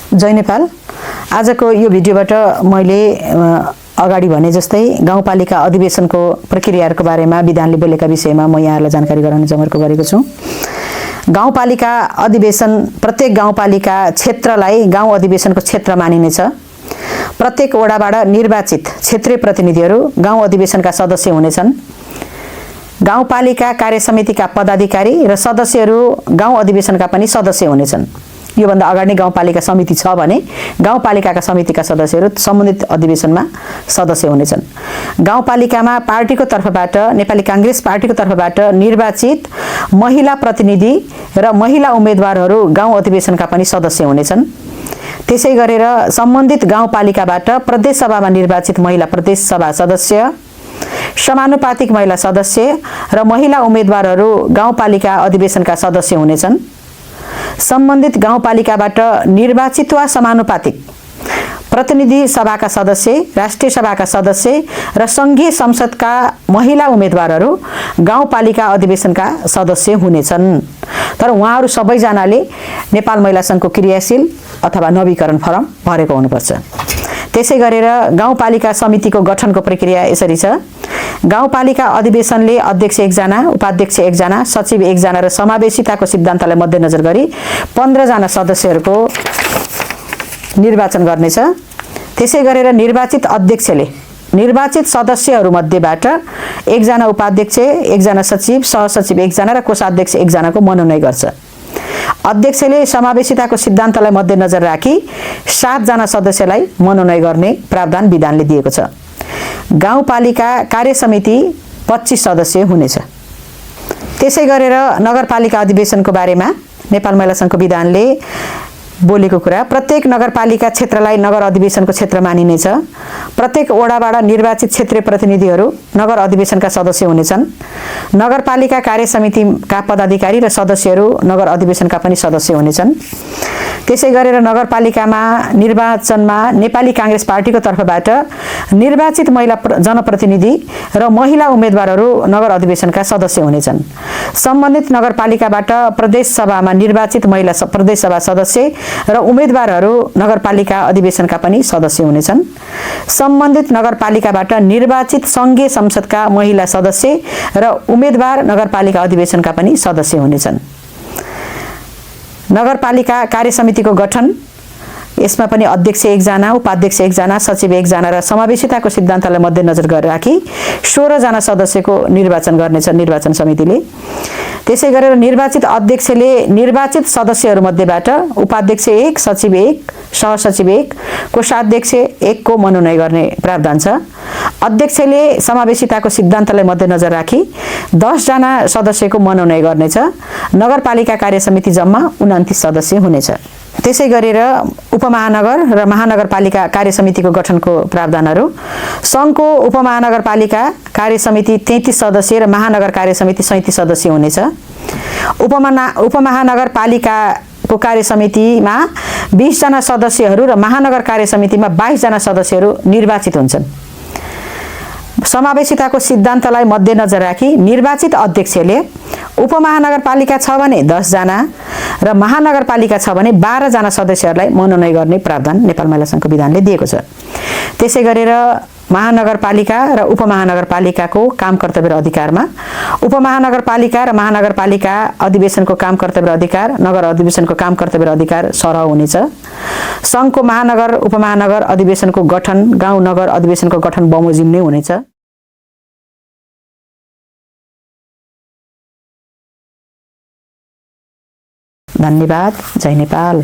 जय नेपाल। आजको यो भिडियोबाट मैले अगाडि भने जस्तै गाउँपालिका अधिवेशनको प्रक्रियाहरूको बारेमा विधानले बोलेका विषयमा म यहाँहरूलाई जानकारी गराउने जमर्को गरेको छु। गाउँपालिका अधिवेशन प्रत्येक गाउँपालिका क्षेत्रलाई गाउँ अधिवेशनको क्षेत्र मानिनेछ। प्रत्येक वडाबाट निर्वाचित क्षेत्रीय प्रतिनिधिहरू गाउँ अधिवेशनका सदस्य हुनेछन्। गाउँपालिका कार्यसमितिका पदाधिकारी र सदस्यहरू गाउँ अधिवेशनका पनि सदस्य हुनेछन्। योभन्दा अगाडि गाउँपालिका समिति छ भने गाउँपालिकाका समितिका सदस्यहरू सम्बन्धित अधिवेशनमा सदस्य हुनेछन्। गाउँपालिकामा पार्टीको तर्फबाट नेपाली कांग्रेस पार्टीको तर्फबाट निर्वाचित महिला प्रतिनिधि र महिला उम्मेदवारहरू गाउँ अधिवेशनका पनि सदस्य हुनेछन्। त्यसै गरेर सम्बन्धित गाउँपालिकाबाट प्रदेश सभामा निर्वाचित महिला प्रदेश सभा सदस्य, समानुपातिक महिला सदस्य र महिला उम्मेदवारहरू गाउँपालिका अधिवेशनका सदस्य हुनेछन्। सम्बन्धित गाउँपालिकाबाट निर्वाचित वा समानुपातिक प्रतिनिधि सभाका सदस्य, राष्ट्रिय सभाका सदस्य र संघीय संसदका महिला उम्मेदवारहरू गाउँपालिका अधिवेशनका सदस्य हुनेछन्। तर उहाँहरू सबैजनाले नेपाल महिला संघको क्रियाशील अथवा नवीकरण फर्म भरेको हुनुपर्छ। त्यसै गरेर गाउँपालिका समितिको गठनको प्रक्रिया यसरी छ। गाउँपालिका अधिवेशनले अध्यक्ष 1 जना, उपाध्यक्ष 1 जना, सचिव 1 जना र समावेशिताको सिद्धान्तलाई मध्यनजर गरी 15 जना सदस्यहरूको निर्वाचन गर्नेछ। त्यसै गरेर निर्वाचित अध्यक्षले निर्वाचित सदस्यहरूमध्येबाट 1 जना उपाध्यक्ष, 1 जना सचिव, सहसचिव 1 जना र कोषाध्यक्ष 1 जनाको मनोनयन गर्छ। अध्यक्षले समावेशिताको सिद्धान्तलाई मध्यनजर राखी 7 जना सदस्यलाई मनोनयन गर्ने प्रावधान विधानले दिएको छ। गाउँपालिका कार्यसमिति 25 सदस्य हुनेछ। त्यसै गरेर नगरपालिका अधिवेशनको बारेमा नेपाल महिला संघको विधानले बोलेको कुरा, प्रत्येक नगरपालिका क्षेत्रलाई नगर अधिवेशनको क्षेत्र मानिनेछ। प्रत्येक वडाबाट निर्वाचित क्षेत्रीय प्रतिनिधिहरू नगर अधिवेशनका सदस्य हुनेछन्। नगरपालिका कार्यसमितिका पदाधिकारी र सदस्यहरू नगर अधिवेशनका पनि सदस्य हुनेछन्। त्यसै गरेर नगरपालिकामा निर्वाचनमा नेपाली कांग्रेस पार्टीको तर्फबाट निर्वाचित महिला जनप्रतिनिधि र महिला उम्मेदवारहरू नगर अधिवेशनका सदस्य हुनेछन्। सम्बन्धित नगरपालिकाबाट प्रदेश सभामा निर्वाचित महिला प्रदेश सभा सदस्य र उम्मेदवारहरू नगरपालिका अधिवेशनका पनि सदस्य हुनेछन्। सम्बन्धित नगरपालिकाबाट निर्वाचित संघीय संसदका महिला सदस्य र उम्मेदवार नगरपालिका अधिवेशनका पनि सदस्य हुनेछन्। नगरपालिका कार्यसमितिको गठन, यसमा पनि अध्यक्ष 1 जना, उपाध्यक्ष 1 जना, सचिव 1 जना र समावेशिताको सिद्धान्तलाई मध्यनजर गरेर राखी 16 जना सदस्यको निर्वाचन गर्नेछ निर्वाचन समितिले। त्यसै गरेर निर्वाचित अध्यक्षले निर्वाचित सदस्यहरूमध्येबाट उपाध्यक्ष 1, सचिव 1, सहसचिव 1, कोषाध्यक्ष 1 को मनोनयन गर्ने प्रावधान छ। अध्यक्षले समावेशिताको सिद्धान्तलाई मध्यनजर राखी 10 जना सदस्यको मनोनयन गर्नेछ। नगरपालिका कार्यसमिति जम्मा 29 सदस्य हुनेछ। त्यसै गरेर उपमहानगर र महानगरपालिका कार्यसमितिको गठनको प्रावधानहरू, संघको उपमहानगरपालिका कार्यसमिति 33 सदस्य र महानगर कार्यसमिति 37 सदस्य हुनेछ। उपमहानगरपालिकाको कार्यसमितिमा 20 जना सदस्यहरू र महानगर कार्यसमितिमा 22 जना सदस्यहरू निर्वाचित हुन्छन्। समावेशिताको सिद्धान्तलाई मध्यनजर राखी निर्वाचित अध्यक्षले उपमहानगरपालिका छ भने 10 जना र महानगरपालिका छ भने 12 जना सदस्यहरूलाई मनोनयन गर्ने प्रावधान नेपाल महिला संघको विधानले दिएको छ। त्यसै गरेर महानगरपालिका र उपमहानगरपालिकाको काम कर्तव्य र अधिकारमा उपमहानगरपालिका र महानगरपालिका अधिवेशनको काम कर्तव्य र अधिकार, नगर अधिवेशनको काम कर्तव्य र अधिकार सरह हुनेछ। संघको महानगर उपमहानगर अधिवेशनको गठन गाउँ नगर अधिवेशनको गठन बमोजिम नै हुनेछ। धन्यवाद। जय नेपाल।